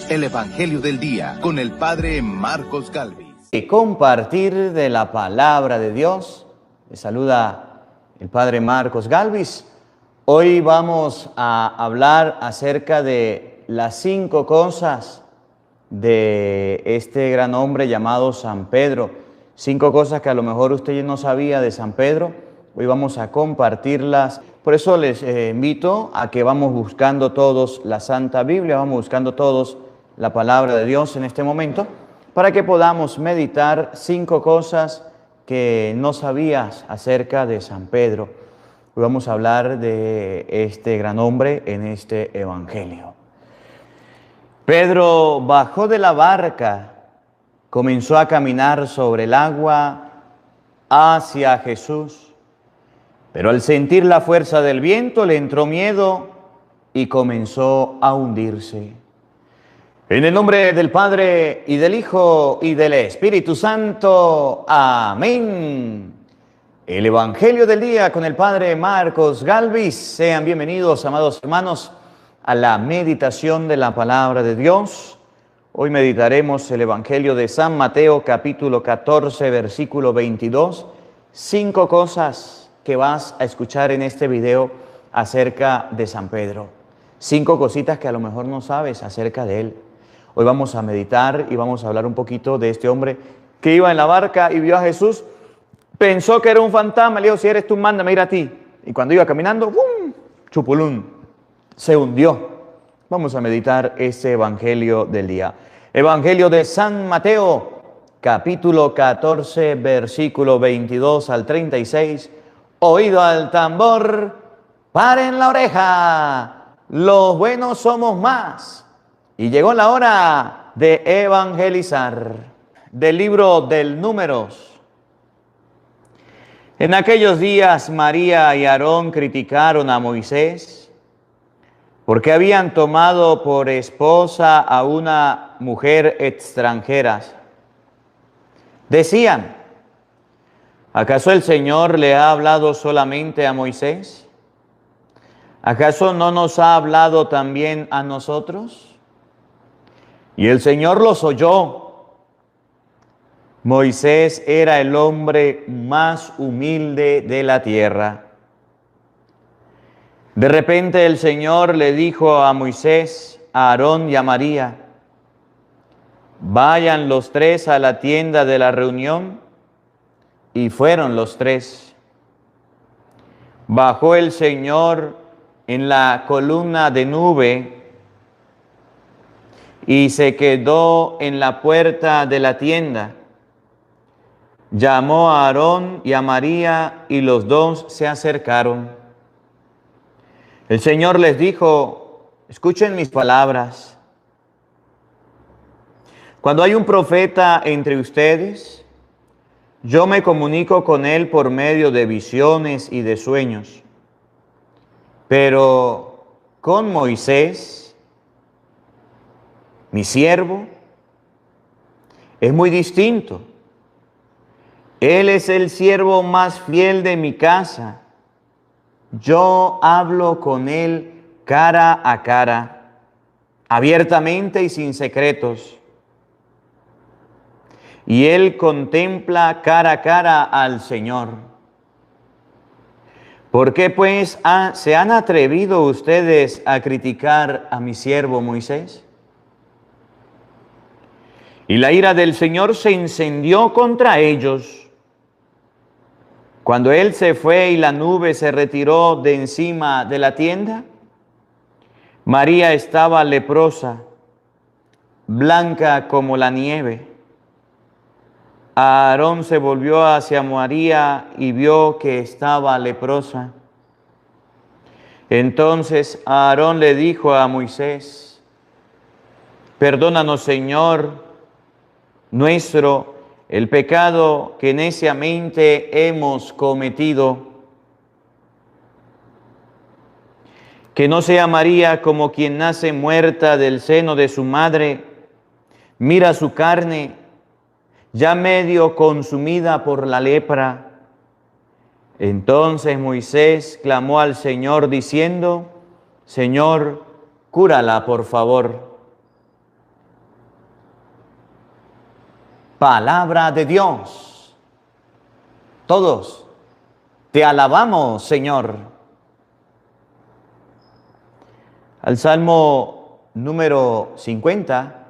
el Evangelio del Día con el Padre Marcos Galvis. Y compartir de la palabra de Dios. Les saluda el Padre Marcos Galvis. Hoy vamos a hablar acerca de las 5 cosas de este gran hombre llamado San Pedro. 5 cosas que a lo mejor usted no sabía de San Pedro. Hoy vamos a compartirlas. Por eso les invito a que vamos buscando todos la Santa Biblia, vamos buscando todos la palabra de Dios en este momento, para que podamos meditar 5 cosas que no sabías acerca de San Pedro. Hoy vamos a hablar de este gran hombre en este Evangelio. Pedro bajó de la barca, comenzó a caminar sobre el agua hacia Jesús, pero al sentir la fuerza del viento le entró miedo y comenzó a hundirse. En el nombre del Padre, y del Hijo, y del Espíritu Santo. Amén. El Evangelio del Día con el Padre Marcos Galvis. Sean bienvenidos, amados hermanos, a la meditación de la Palabra de Dios. Hoy meditaremos el Evangelio de San Mateo, capítulo 14, versículo 22. 5 cosas que vas a escuchar en este video acerca de San Pedro. 5 cositas que a lo mejor no sabes acerca de él. Hoy vamos a meditar y vamos a hablar un poquito de este hombre que iba en la barca y vio a Jesús. Pensó que era un fantasma, le dijo: si eres tú, mándame ir a ti. Y cuando iba caminando, ¡bum!, chupulún, se hundió. Vamos a meditar ese Evangelio del día. Evangelio de San Mateo, capítulo 14, versículo 22 al 36. Oído al tambor, paren la oreja, los buenos somos más. Y llegó la hora de evangelizar. Del libro del Números. En aquellos días María y Aarón criticaron a Moisés porque habían tomado por esposa a una mujer extranjera. Decían: ¿acaso el Señor le ha hablado solamente a Moisés? ¿Acaso no nos ha hablado también a nosotros? Y el Señor los oyó. Moisés era el hombre más humilde de la tierra. De repente el Señor le dijo a Moisés, a Aarón y a María: vayan los 3 a la tienda de la reunión. Y fueron los 3. Bajó el Señor en la columna de nube y se quedó en la puerta de la tienda. Llamó a Aarón y a María y los 2 se acercaron. El Señor les dijo: escuchen mis palabras. Cuando hay un profeta entre ustedes, yo me comunico con él por medio de visiones y de sueños. Pero con Moisés, mi siervo, es muy distinto. Él es el siervo más fiel de mi casa. Yo hablo con él cara a cara, abiertamente y sin secretos. Y él contempla cara a cara al Señor. ¿Por qué pues se han atrevido ustedes a criticar a mi siervo Moisés? Y la ira del Señor se encendió contra ellos. Cuando él se fue y la nube se retiró de encima de la tienda, María estaba leprosa, blanca como la nieve. Aarón se volvió hacia María y vio que estaba leprosa. Entonces Aarón le dijo a Moisés: perdónanos, Señor nuestro, el pecado que neciamente hemos cometido. Que no sea María como quien nace muerta del seno de su madre. Mira su carne, ya medio consumida por la lepra. Entonces Moisés clamó al Señor diciendo: Señor, cúrala, por favor. Palabra de Dios. Todos te alabamos, Señor. Al Salmo número 50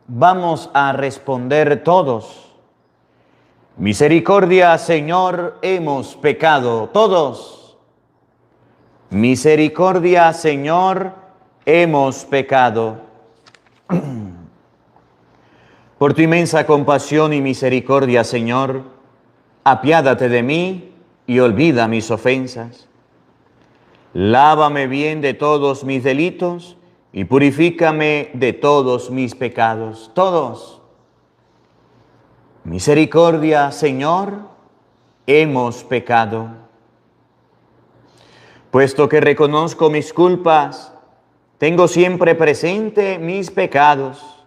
vamos a responder todos. Misericordia, Señor, hemos pecado. Todos. Misericordia, Señor, hemos pecado. Por tu inmensa compasión y misericordia, Señor, apiádate de mí y olvida mis ofensas. Lávame bien de todos mis delitos y purifícame de todos mis pecados. Todos. Misericordia, Señor, hemos pecado. Puesto que reconozco mis culpas, tengo siempre presente mis pecados.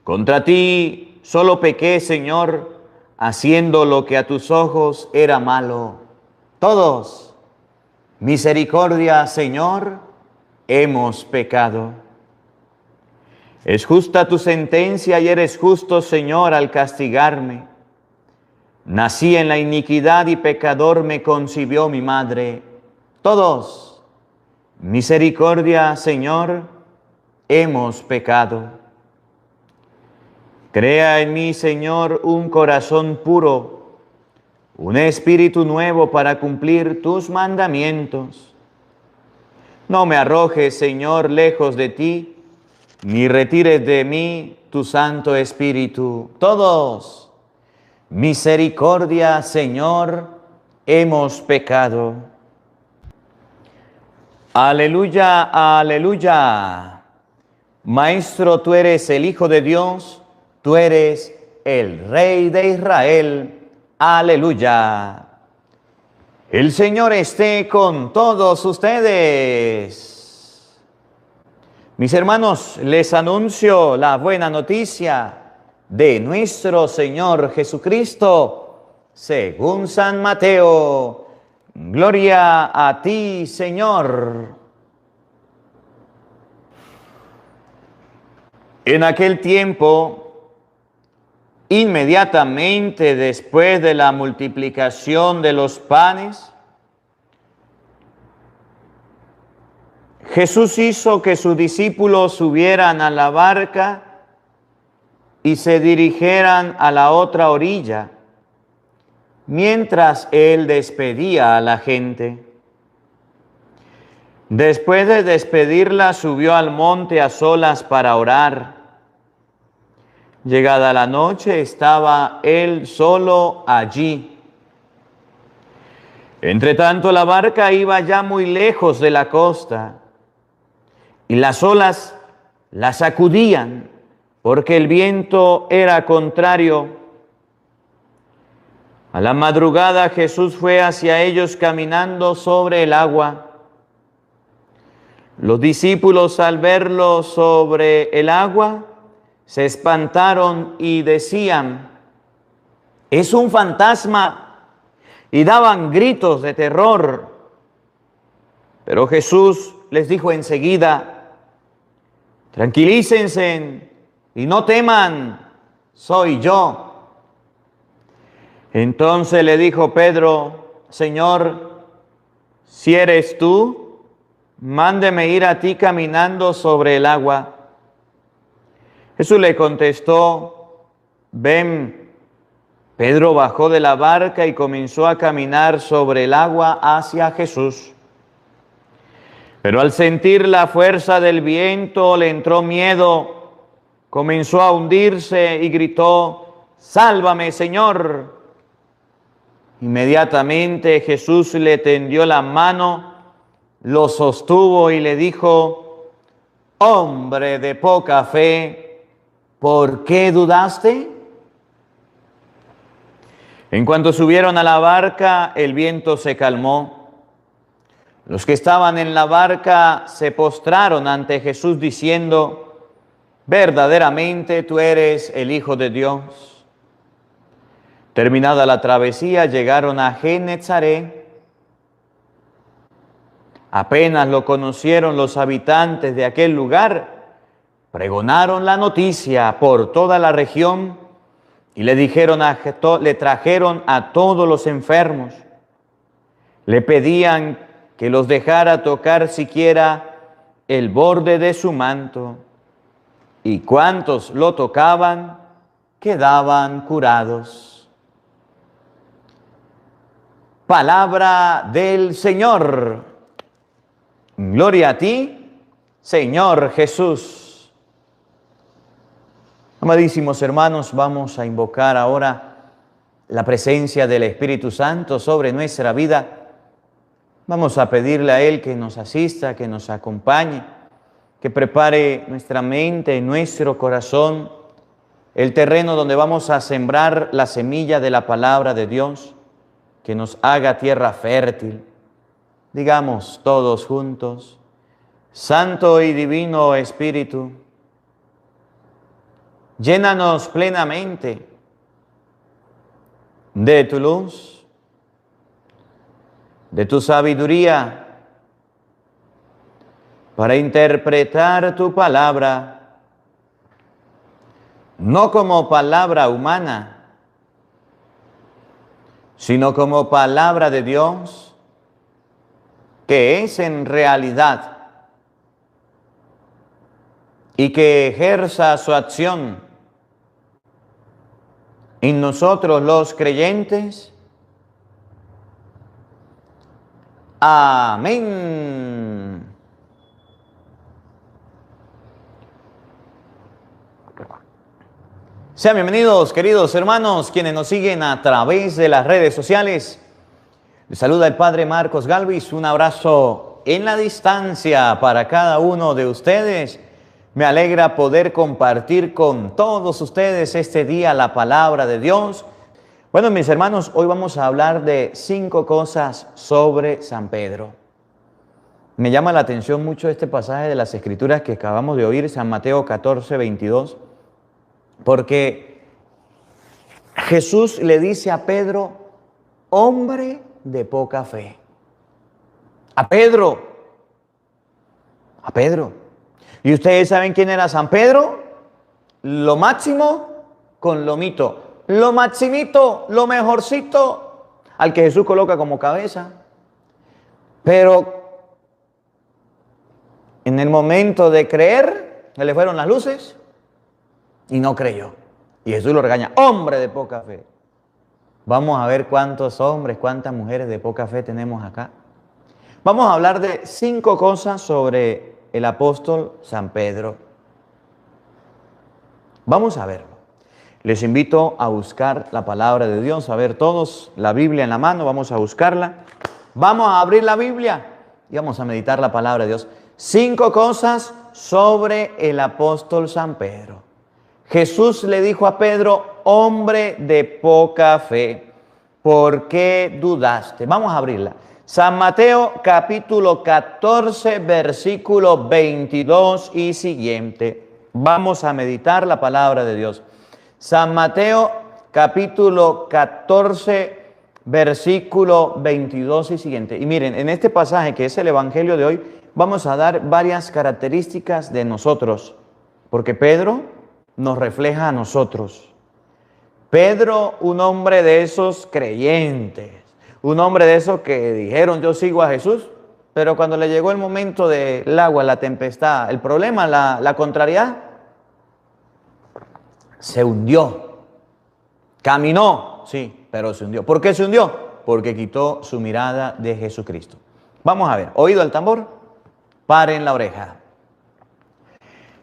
Contra ti solo pequé, Señor, haciendo lo que a tus ojos era malo. Todos, misericordia, Señor, hemos pecado. Es justa tu sentencia y eres justo, Señor, al castigarme. Nací en la iniquidad y pecador me concibió mi madre. Todos, misericordia, Señor, hemos pecado. Crea en mí, Señor, un corazón puro, un espíritu nuevo para cumplir tus mandamientos. No me arrojes, Señor, lejos de ti, ni retires de mí tu Santo Espíritu. Todos, misericordia, Señor, hemos pecado. Aleluya, aleluya. Maestro, tú eres el Hijo de Dios. Tú eres el Rey de Israel. Aleluya. El Señor esté con todos ustedes. Mis hermanos, les anuncio la buena noticia de nuestro Señor Jesucristo, según San Mateo. Gloria a ti, Señor. En aquel tiempo, inmediatamente después de la multiplicación de los panes, Jesús hizo que sus discípulos subieran a la barca y se dirigieran a la otra orilla, mientras Él despedía a la gente. Después de despedirla, subió al monte a solas para orar. Llegada la noche, estaba Él solo allí. Entretanto, la barca iba ya muy lejos de la costa, y las olas la sacudían, porque el viento era contrario. A la madrugada Jesús fue hacia ellos caminando sobre el agua. Los discípulos, al verlo sobre el agua, se espantaron y decían: «Es un fantasma», y daban gritos de terror. Pero Jesús les dijo enseguida: «Tranquilícense y no teman, soy yo». Entonces le dijo Pedro: «Señor, si eres tú, mándeme ir a ti caminando sobre el agua». Jesús le contestó: «Ven». Pedro bajó de la barca y comenzó a caminar sobre el agua hacia Jesús. Pero al sentir la fuerza del viento le entró miedo, comenzó a hundirse y gritó: «¡Sálvame, Señor!». Inmediatamente Jesús le tendió la mano, lo sostuvo y le dijo: «Hombre de poca fe, ¿por qué dudaste?». En cuanto subieron a la barca, el viento se calmó. Los que estaban en la barca se postraron ante Jesús diciendo: «Verdaderamente tú eres el Hijo de Dios». Terminada la travesía, llegaron a Genezaret. Apenas lo conocieron los habitantes de aquel lugar, pregonaron la noticia por toda la región Y le trajeron a todos los enfermos. Le pedían que los dejara tocar siquiera el borde de su manto. Y cuantos lo tocaban, quedaban curados. Palabra del Señor. Gloria a ti, Señor Jesús. Amadísimos hermanos, vamos a invocar ahora la presencia del Espíritu Santo sobre nuestra vida. Vamos a pedirle a Él que nos asista, que nos acompañe, que prepare nuestra mente y nuestro corazón, el terreno donde vamos a sembrar la semilla de la palabra de Dios, que nos haga tierra fértil. Digamos todos juntos: Santo y Divino Espíritu, llénanos plenamente de tu luz, de tu sabiduría, para interpretar tu palabra, no como palabra humana, sino como palabra de Dios, que es en realidad, y que ejerza su acción en nosotros los creyentes. Amén. Sean bienvenidos, queridos hermanos, quienes nos siguen a través de las redes sociales. Les saluda el Padre Marcos Galvis. Un abrazo en la distancia para cada uno de ustedes. Me alegra poder compartir con todos ustedes este día la palabra de Dios. Bueno, mis hermanos, hoy vamos a hablar de 5 cosas sobre San Pedro. Me llama la atención mucho este pasaje de las Escrituras que acabamos de oír, San Mateo 14, 22, porque Jesús le dice a Pedro: hombre de poca fe. A Pedro. ¿Y ustedes saben quién era San Pedro? Lo máximo con lo mito. Lo maximito, lo mejorcito, al que Jesús coloca como cabeza. Pero en el momento de creer, se le fueron las luces y no creyó. Y Jesús lo regaña: hombre de poca fe. Vamos a ver cuántos hombres, cuántas mujeres de poca fe tenemos acá. Vamos a hablar de 5 cosas sobre el apóstol San Pedro. Vamos a verlo. Les invito a buscar la palabra de Dios, a ver todos la Biblia en la mano. Vamos a buscarla. Vamos a abrir la Biblia y vamos a meditar la palabra de Dios. 5 cosas sobre el apóstol San Pedro. Jesús le dijo a Pedro: hombre de poca fe, ¿por qué dudaste? Vamos a abrirla. San Mateo capítulo 14, versículo 22 y siguiente. Vamos a meditar la palabra de Dios. San Mateo capítulo 14, versículo 22 y siguiente. Y miren, en este pasaje que es el Evangelio de hoy, vamos a dar varias características de nosotros, porque Pedro nos refleja a nosotros. Pedro, un hombre de esos creyentes, un hombre de esos que dijeron: yo sigo a Jesús, pero cuando le llegó el momento del agua, la tempestad, el problema, la contrariedad, se hundió. Caminó, sí, pero se hundió. ¿Por qué se hundió? Porque quitó su mirada de Jesucristo. Vamos a ver, oído el tambor, paren la oreja.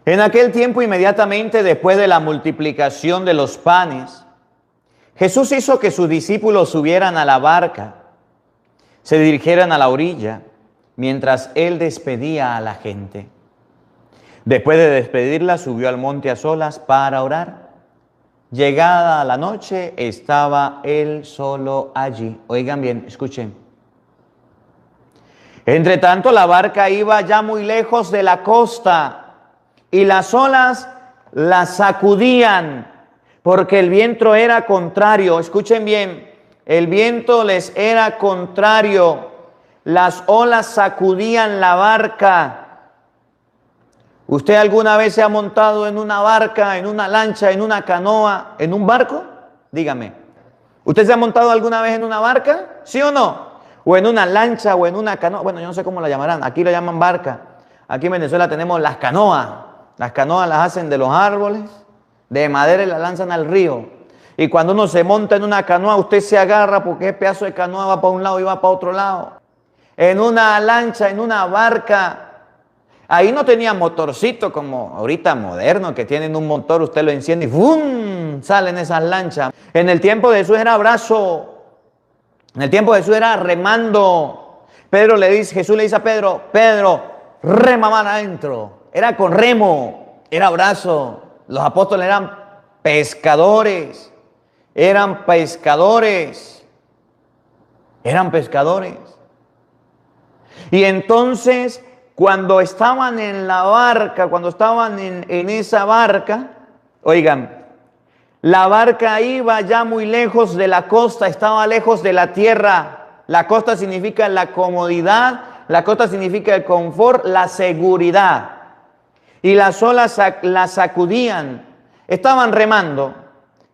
En aquel tiempo, inmediatamente después de la multiplicación de los panes, Jesús hizo que sus discípulos subieran a la barca, se dirigieran a la orilla, mientras Él despedía a la gente. Después de despedirla, subió al monte a solas para orar. Llegada la noche, estaba Él solo allí. Oigan bien, escuchen. Entre tanto, la barca iba ya muy lejos de la costa y las olas la sacudían, porque el viento era contrario. Escuchen bien, el viento les era contrario. Las olas sacudían la barca. ¿Usted alguna vez se ha montado en una barca, en una lancha, en una canoa, en un barco? Dígame, ¿usted se ha montado alguna vez en una barca? ¿Sí o no? O en una lancha o en una canoa. Bueno, yo no sé cómo la llamarán. Aquí lo llaman barca. Aquí en Venezuela tenemos las canoas. Las canoas las hacen de los árboles, de madera, y las lanzan al río. Y cuando uno se monta en una canoa, usted se agarra porque ese pedazo de canoa va para un lado y va para otro lado. En una lancha, en una barca, ahí no tenía motorcito como ahorita moderno, que tienen un motor, usted lo enciende y ¡fum! Salen esas lanchas. En el tiempo de Jesús era brazo. En el tiempo de Jesús era remando. Jesús le dice a Pedro, Pedro, rema más adentro. Era con remo, era brazo. Los apóstoles eran pescadores. Eran pescadores. Eran pescadores. Y entonces, cuando estaban en la barca, cuando estaban en esa barca, oigan, la barca iba ya muy lejos de la costa, estaba lejos de la tierra. La costa significa la comodidad, la costa significa el confort, la seguridad. Y las olas la sacudían, estaban remando,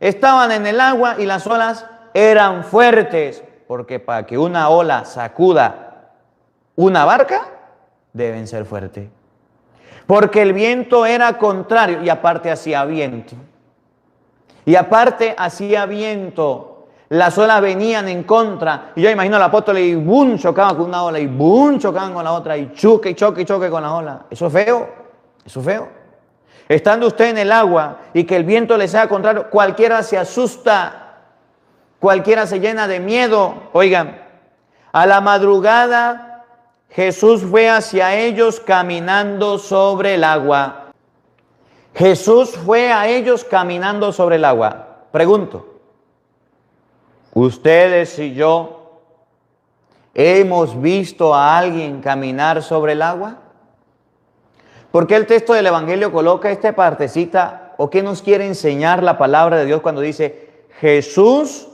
estaban en el agua y las olas eran fuertes, porque para que una ola sacuda una barca, deben ser fuertes. Porque el viento era contrario y aparte hacía viento. Y aparte hacía viento. Las olas venían en contra. Y yo imagino al apóstol y ¡bum! Chocaban con una ola y ¡bum! Chocaban con la otra y choque y choque y choque con la ola. Eso es feo. Eso es feo. Estando usted en el agua y que el viento le sea contrario, cualquiera se asusta. Cualquiera se llena de miedo. Oigan, a la madrugada Jesús fue hacia ellos caminando sobre el agua. Jesús fue a ellos caminando sobre el agua. Pregunto, ¿ustedes y yo hemos visto a alguien caminar sobre el agua? ¿Por qué el texto del Evangelio coloca esta partecita o qué nos quiere enseñar la palabra de Dios cuando dice Jesús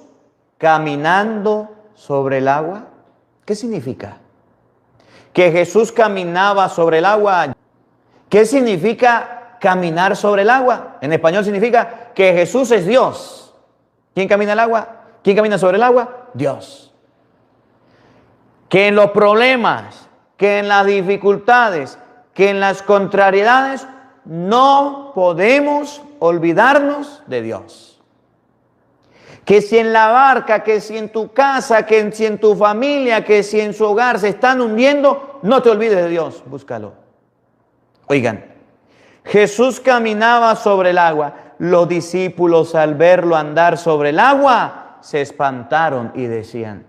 caminando sobre el agua? ¿Qué significa? Que Jesús caminaba sobre el agua. ¿Qué significa caminar sobre el agua? En español significa que Jesús es Dios. ¿Quién camina el agua? ¿Quién camina sobre el agua? Dios. Que en los problemas, que en las dificultades, que en las contrariedades, no podemos olvidarnos de Dios. Que si en la barca, que si en tu casa, que si en tu familia, que si en su hogar se están hundiendo, no te olvides de Dios, búscalo. Oigan, Jesús caminaba sobre el agua. Los discípulos al verlo andar sobre el agua se espantaron y decían,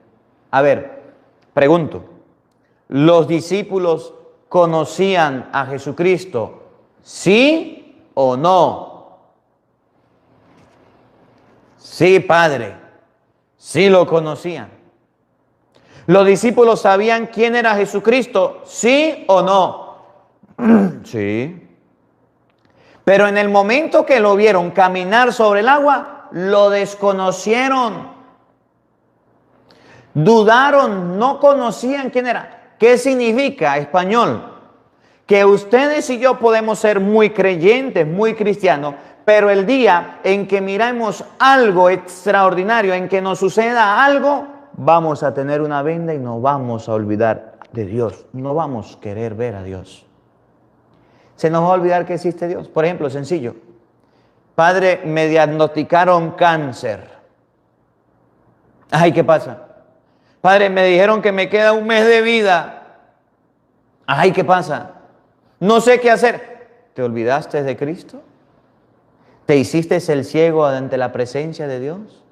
a ver, pregunto, ¿los discípulos conocían a Jesucristo? ¿Sí o no? Sí, Padre, sí lo conocían. ¿Los discípulos sabían quién era Jesucristo? ¿Sí o no? Sí. Pero en el momento que lo vieron caminar sobre el agua, lo desconocieron. Dudaron, no conocían quién era. ¿Qué significa, español? Que ustedes y yo podemos ser muy creyentes, muy cristianos, pero el día en que miremos algo extraordinario, en que nos suceda algo, vamos a tener una venda y nos vamos a olvidar de Dios. No vamos a querer ver a Dios. Se nos va a olvidar que existe Dios. Por ejemplo, sencillo. Padre, me diagnosticaron cáncer. Ay, ¿qué pasa? Padre, me dijeron que me queda un mes de vida. Ay, ¿qué pasa? No sé qué hacer. ¿Te olvidaste de Cristo? ¿Te hiciste el ciego ante la presencia de Dios?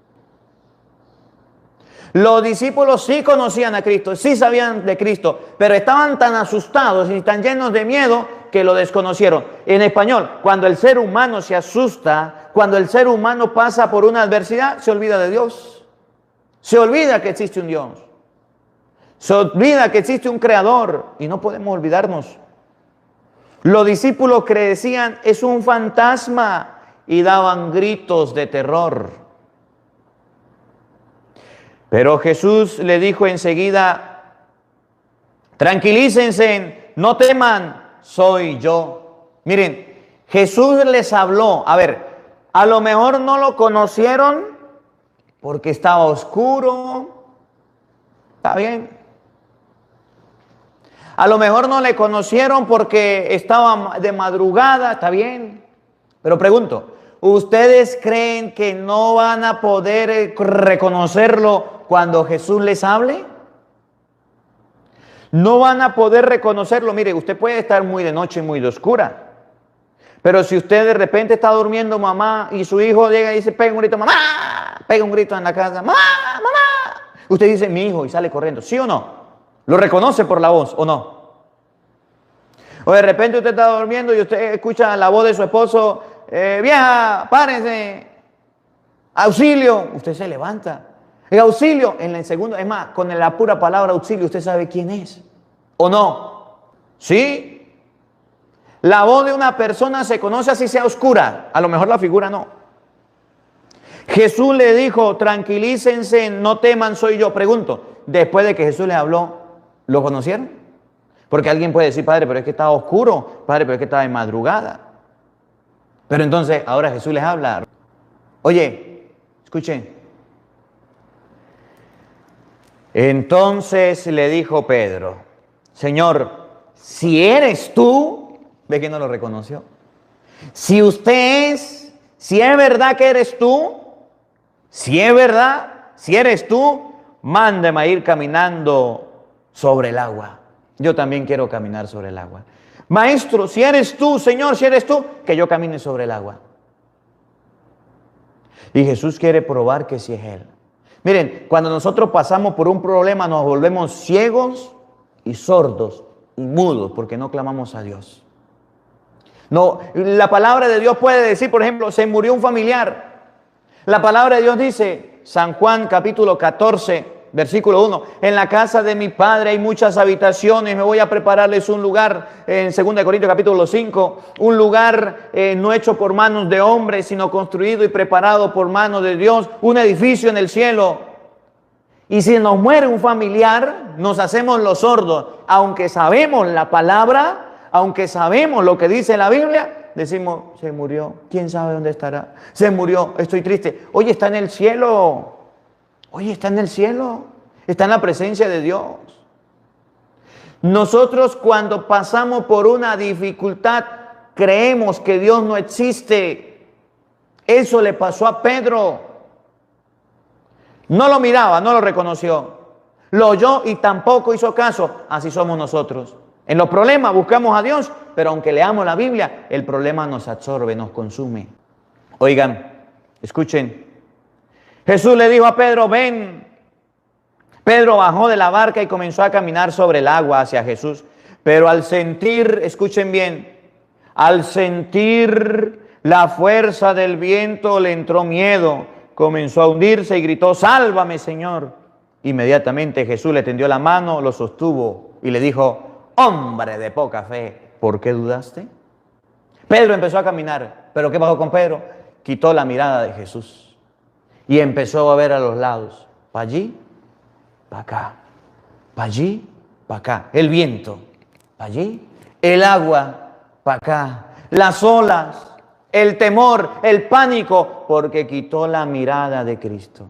Los discípulos sí conocían a Cristo, sí sabían de Cristo, pero estaban tan asustados y tan llenos de miedo que lo desconocieron. En español, cuando el ser humano se asusta, cuando el ser humano pasa por una adversidad, se olvida de Dios. Se olvida que existe un Dios. Se olvida que existe un Creador y no podemos olvidarnos. Los discípulos decían, es un fantasma, y daban gritos de terror. Pero Jesús le dijo enseguida, tranquilícense, no teman, soy yo. Miren, Jesús les habló, a ver, a lo mejor no lo conocieron, porque estaba oscuro. Está bien. A lo mejor no le conocieron porque estaba de madrugada. Está bien. Pero pregunto, ¿ustedes creen que no van a poder reconocerlo cuando Jesús les hable? No van a poder reconocerlo. Mire, usted puede estar muy de noche, muy de oscura. Pero si usted de repente está durmiendo, mamá, y su hijo llega y dice, pega un grito, mamá, pega un grito en la casa, mamá, mamá. Usted dice, mi hijo, y sale corriendo. ¿Sí o no? ¿Lo reconoce por la voz o no? O de repente usted está durmiendo y usted escucha la voz de su esposo, vieja, párense, auxilio. Usted se levanta. El auxilio, en el segundo, es más, con la pura palabra auxilio, usted sabe quién es. ¿O no? ¿Sí? La voz de una persona se conoce así sea oscura. A lo mejor la figura no. Jesús le dijo, tranquilícense, no teman, soy yo. Pregunto, después de que Jesús les habló, ¿lo conocieron? Porque alguien puede decir, padre, pero es que estaba oscuro. Padre, pero es que estaba de madrugada. Pero entonces, ahora Jesús les habla. Oye, escuchen. Entonces le dijo Pedro, Señor, si eres tú, ve que no lo reconoció. Si usted es, si es verdad que eres tú, si es verdad, si eres tú, mándeme a ir caminando sobre el agua. Yo también quiero caminar sobre el agua. Maestro, si eres tú, Señor, si eres tú, que yo camine sobre el agua. Y Jesús quiere probar que sí es Él. Miren, cuando nosotros pasamos por un problema nos volvemos ciegos y sordos y mudos porque no clamamos a Dios. No, la palabra de Dios puede decir, por ejemplo, se murió un familiar. La palabra de Dios dice, San Juan capítulo 14, versículo 1, en la casa de mi Padre hay muchas habitaciones, me voy a prepararles un lugar, en 2 Corintios capítulo 5, un lugar no hecho por manos de hombres, sino construido y preparado por manos de Dios, un edificio en el cielo. Y si nos muere un familiar, nos hacemos los sordos, aunque sabemos la palabra, aunque sabemos lo que dice la Biblia, decimos, se murió, ¿quién sabe dónde estará? Se murió, estoy triste. Oye, está en el cielo. Oye, está en el cielo. Está en la presencia de Dios. Nosotros cuando pasamos por una dificultad, creemos que Dios no existe. Eso le pasó a Pedro. No lo miraba, no lo reconoció. Lo oyó y tampoco hizo caso. Así somos nosotros. En los problemas buscamos a Dios, pero aunque leamos la Biblia, el problema nos absorbe, nos consume. Oigan, escuchen. Jesús le dijo a Pedro, ven. Pedro bajó de la barca y comenzó a caminar sobre el agua hacia Jesús. Pero al sentir, escuchen bien, al sentir la fuerza del viento le entró miedo. Comenzó a hundirse y gritó, sálvame, Señor. Inmediatamente Jesús le tendió la mano, lo sostuvo y le dijo, hombre de poca fe, ¿por qué dudaste? Pedro empezó a caminar, pero ¿qué pasó con Pedro? Quitó la mirada de Jesús y empezó a ver a los lados, para allí, para acá, para allí, para acá, el viento, para allí, el agua, para acá, las olas, el temor, el pánico, porque quitó la mirada de Cristo.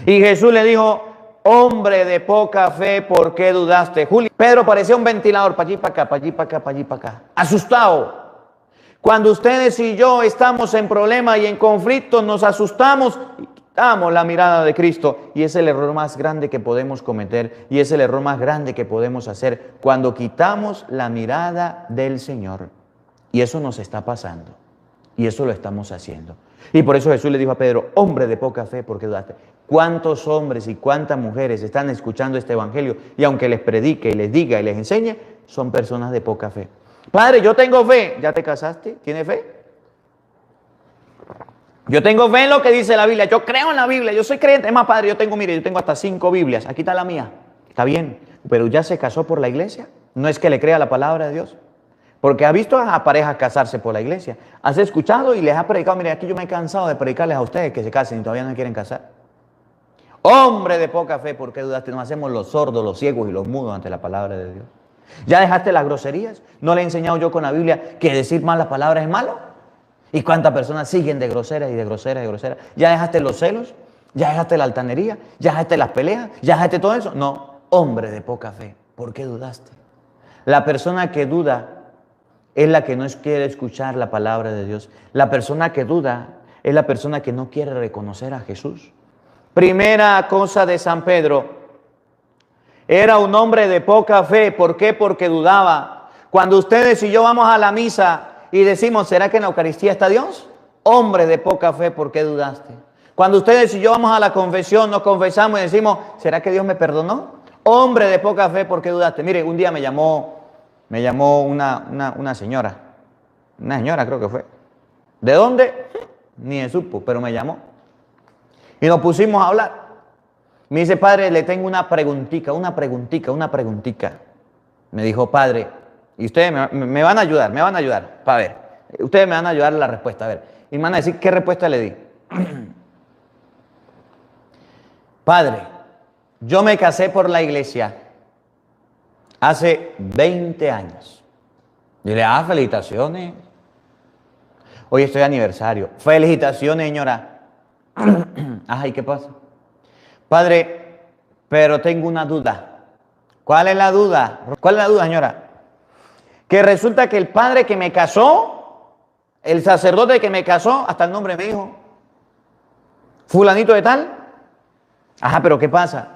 Y Jesús le dijo, hombre de poca fe, ¿por qué dudaste? Pedro parecía un ventilador, para allí, para acá, para allí, para acá, para allí, para acá. Asustado. Cuando ustedes y yo estamos en problemas y en conflictos, nos asustamos y quitamos la mirada de Cristo. Y es el error más grande que podemos cometer. Y es el error más grande que podemos hacer cuando quitamos la mirada del Señor. Y eso nos está pasando. Y eso lo estamos haciendo. Y por eso Jesús le dijo a Pedro, hombre de poca fe, ¿por qué dudaste? ¿Cuántos hombres y cuántas mujeres están escuchando este evangelio? Y aunque les predique y les diga y les enseñe, son personas de poca fe. Padre, yo tengo fe. ¿Ya te casaste? ¿Tienes fe? Yo tengo fe en lo que dice la Biblia. Yo creo en la Biblia. Yo soy creyente. Es más, padre, yo tengo hasta 5 Biblias. Aquí está la mía. Está bien. Pero ¿ya se casó por la iglesia? ¿No es que le crea la palabra de Dios? Porque ha visto a parejas casarse por la iglesia. Has escuchado y les ha predicado. Mire, aquí yo me he cansado de predicarles a ustedes que se casen y todavía no quieren casar. Hombre de poca fe, ¿por qué dudaste? Nos hacemos los sordos, los ciegos y los mudos ante la palabra de Dios. ¿Ya dejaste las groserías? ¿No le he enseñado yo con la Biblia que decir malas palabras es malo? ¿Y cuántas personas siguen de groseras y de groseras y de groseras? ¿Ya dejaste los celos? ¿Ya dejaste la altanería? ¿Ya dejaste las peleas? ¿Ya dejaste todo eso? No, hombre de poca fe, ¿por qué dudaste? La persona que duda es la que no quiere escuchar la palabra de Dios. La persona que duda es la persona que no quiere reconocer a Jesús. Primera cosa de San Pedro, era un hombre de poca fe. ¿Por qué? Porque dudaba. Cuando ustedes y yo vamos a la misa y decimos, ¿será que en la Eucaristía está Dios? Hombre de poca fe, ¿por qué dudaste? Cuando ustedes y yo vamos a la confesión, nos confesamos y decimos, ¿será que Dios me perdonó? Hombre de poca fe, ¿por qué dudaste? Mire, un día me llamó una señora. Una señora creo que fue. ¿De dónde? Ni se supo, pero me llamó. Y nos pusimos a hablar. Me dice, padre, le tengo una preguntita. Me dijo, padre, y ustedes me van a ayudar, para ver. Ustedes me van a ayudar en la respuesta, a ver. Y me van a decir qué respuesta le di. Padre, yo me casé por la iglesia hace 20 años. Dile, felicitaciones. Hoy estoy de aniversario. Felicitaciones, señora. ¿Y qué pasa? Padre, pero tengo una duda. ¿Cuál es la duda? ¿Cuál es la duda, señora? Que resulta que el padre que me casó, el sacerdote que me casó, hasta el nombre me dijo, fulanito de tal. Pero ¿qué pasa?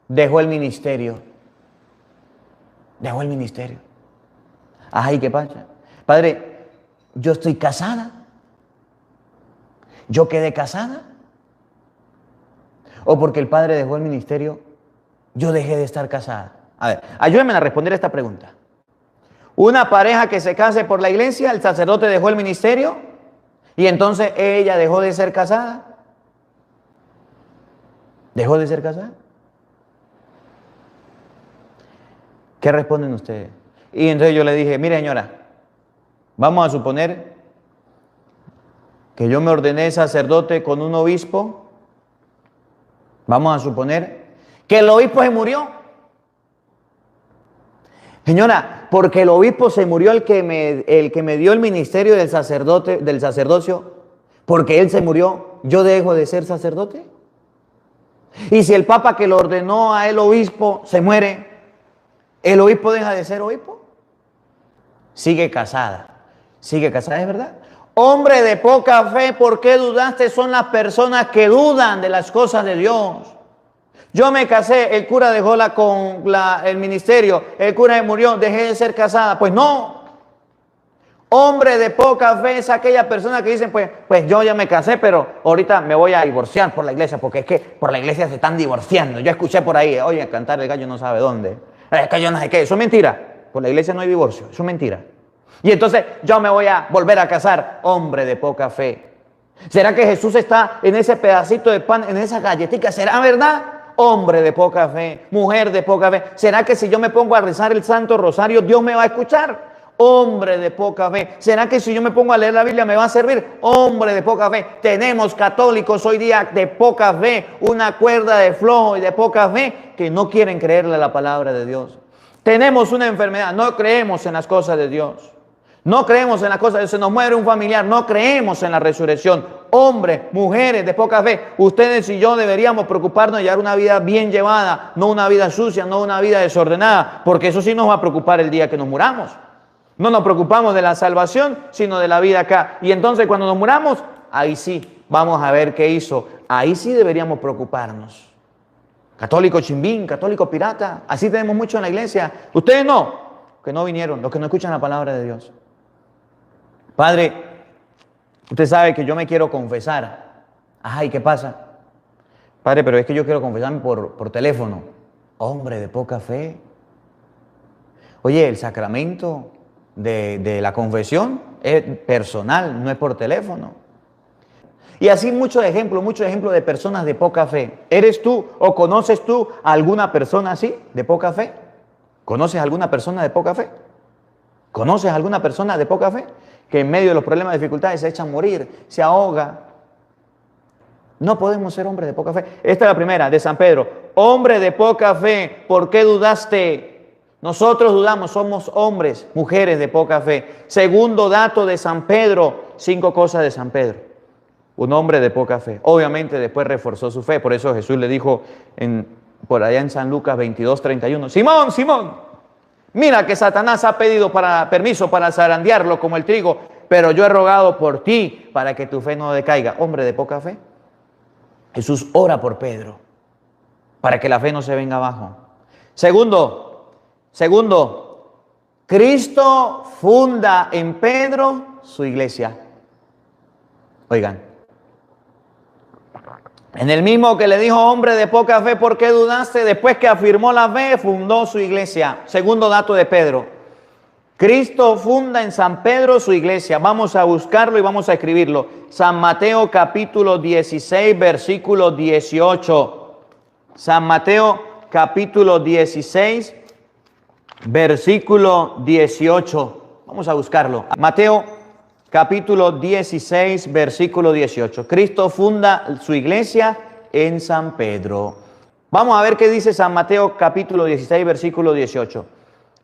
Dejó el ministerio. ¿Y qué pasa? Padre, yo estoy casada. Yo quedé casada. O porque el padre dejó el ministerio, yo dejé de estar casada. A ver, ayúdenme a responder esta pregunta. Una pareja que se case por la iglesia, el sacerdote dejó el ministerio y entonces ella dejó de ser casada. ¿Dejó de ser casada? ¿Qué responden ustedes? Y entonces yo le dije, mire señora, vamos a suponer que yo me ordené sacerdote con un obispo. Vamos a suponer que el obispo se murió. Señora, porque el obispo se murió el que me dio el ministerio del sacerdocio, porque él se murió, ¿yo dejo de ser sacerdote? Y si el papa que lo ordenó a el obispo se muere, ¿el obispo deja de ser obispo? Sigue casada, ¿es verdad? Hombre de poca fe, ¿por qué dudaste? Son las personas que dudan de las cosas de Dios. Yo me casé, el cura dejó el ministerio, el cura se murió, dejé de ser casada. Pues no. Hombre de poca fe es aquella persona que dicen, pues yo ya me casé, pero ahorita me voy a divorciar por la iglesia, porque es que por la iglesia se están divorciando. Yo escuché por ahí, oye, cantar el gallo no sabe dónde. Es que yo no sé qué, eso es mentira. Por la iglesia no hay divorcio, eso es mentira. Y entonces yo me voy a volver a casar. Hombre de poca fe. ¿Será que Jesús está en ese pedacito de pan, en esa galletita? ¿Será verdad? Hombre de poca fe, mujer de poca fe. ¿Será que si yo me pongo a rezar el Santo Rosario, Dios me va a escuchar? Hombre de poca fe. ¿Será que si yo me pongo a leer la Biblia me va a servir? Hombre de poca fe. Tenemos católicos hoy día de poca fe, una cuerda de flojo y de poca fe que no quieren creerle a la palabra de Dios. Tenemos una enfermedad, no creemos en las cosas de Dios. No creemos en las cosas de Dios. Se nos muere un familiar, no creemos en la resurrección. Hombres, mujeres de poca fe, ustedes y yo deberíamos preocuparnos de llevar una vida bien llevada, no una vida sucia, no una vida desordenada, porque eso sí nos va a preocupar el día que nos muramos. No nos preocupamos de la salvación, sino de la vida acá. Y entonces cuando nos muramos, ahí sí, vamos a ver qué hizo. Ahí sí deberíamos preocuparnos. Católico chimbín, católico pirata, así tenemos mucho en la iglesia. Ustedes no, que no vinieron, los que no escuchan la palabra de Dios. Padre, usted sabe que yo me quiero confesar. ¿Y qué pasa? Padre, pero es que yo quiero confesarme por teléfono. Hombre de poca fe. Oye, el sacramento de la confesión es personal, no es por teléfono. Y así muchos ejemplos de personas de poca fe. ¿Eres tú o conoces tú a alguna persona así, de poca fe? ¿Conoces a alguna persona de poca fe? ¿Conoces a alguna persona de poca fe? Que en medio de los problemas y dificultades se echa a morir, se ahoga. No podemos ser hombres de poca fe. Esta es la primera, de San Pedro. Hombre de poca fe, ¿por qué dudaste? Nosotros dudamos, somos hombres, mujeres de poca fe. Segundo dato de San Pedro, 5 cosas de San Pedro. un hombre de poca fe. Obviamente después reforzó su fe, por eso Jesús le dijo por allá en San Lucas 22:31, Simón, Simón, mira que Satanás ha pedido permiso para zarandearlo como el trigo, pero yo he rogado por ti para que tu fe no decaiga. Hombre de poca fe. Jesús ora por Pedro para que la fe no se venga abajo. Segundo, Cristo funda en Pedro su iglesia. Oigan, en el mismo que le dijo, hombre de poca fe, ¿por qué dudaste? Después que afirmó la fe, fundó su iglesia. Segundo dato de Pedro. Cristo funda en San Pedro su iglesia. Vamos a buscarlo y vamos a escribirlo. San Mateo capítulo 16, versículo 18. San Mateo capítulo 16, versículo 18. Vamos a buscarlo. Mateo capítulo 16, versículo 18. Cristo funda su iglesia en San Pedro. Vamos a ver qué dice San Mateo capítulo 16, versículo 18.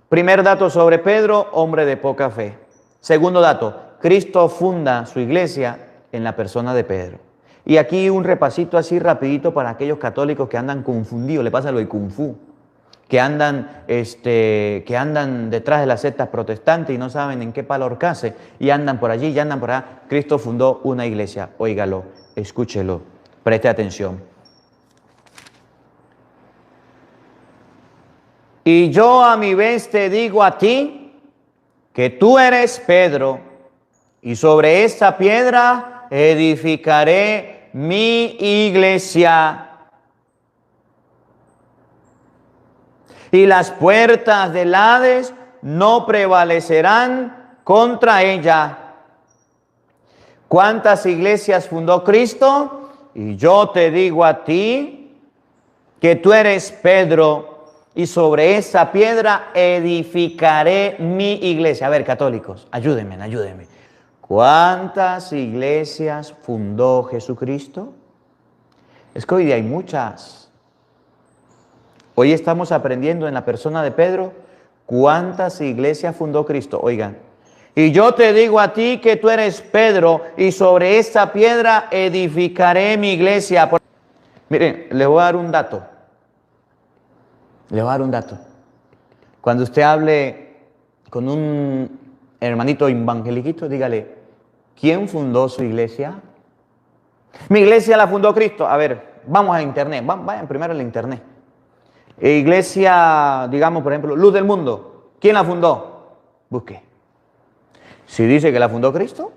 Primer dato sobre Pedro, hombre de poca fe. Segundo dato, Cristo funda su iglesia en la persona de Pedro. Y aquí un repasito así rapidito para aquellos católicos que andan confundidos, le pasa lo de Kung Fu, que andan detrás de las sectas protestantes y no saben en qué palo ahorcarse, y andan por allí y andan por allá. Cristo fundó una iglesia, óigalo, escúchelo, preste atención. Y yo a mi vez te digo a ti que tú eres Pedro, y sobre esta piedra edificaré mi iglesia. Y las puertas del Hades no prevalecerán contra ella. ¿Cuántas iglesias fundó Cristo? Y yo te digo a ti que tú eres Pedro, y sobre esa piedra edificaré mi iglesia. A ver, católicos, ayúdenme. ¿Cuántas iglesias fundó Jesucristo? Es que hoy día hay muchas. Hoy estamos aprendiendo en la persona de Pedro cuántas iglesias fundó Cristo. Oigan, y yo te digo a ti que tú eres Pedro, y sobre esta piedra edificaré mi iglesia. Miren, les voy a dar un dato. Cuando usted hable con un hermanito evangeliquito, dígale, ¿quién fundó su iglesia? Mi iglesia la fundó Cristo. A ver, vamos a internet, vayan primero a la internet. Iglesia, digamos, por ejemplo, Luz del Mundo, ¿quién la fundó? Busque. Si dice que la fundó Cristo,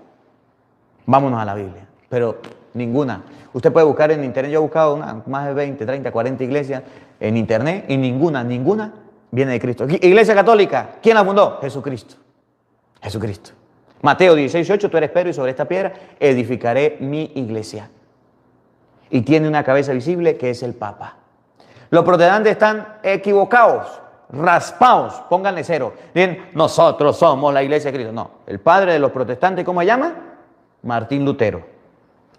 vámonos a la Biblia, pero ninguna. Usted puede buscar en internet, yo he buscado más de 20, 30, 40 iglesias en internet y ninguna viene de Cristo. Iglesia católica, ¿quién la fundó? Jesucristo. Mateo 16:8, tú eres Pedro y sobre esta piedra edificaré mi iglesia. Y tiene una cabeza visible que es el Papa. Los protestantes están equivocados, raspados, pónganle 0. Dicen, nosotros somos la iglesia de Cristo. No, el padre de los protestantes, ¿cómo se llama? Martín Lutero.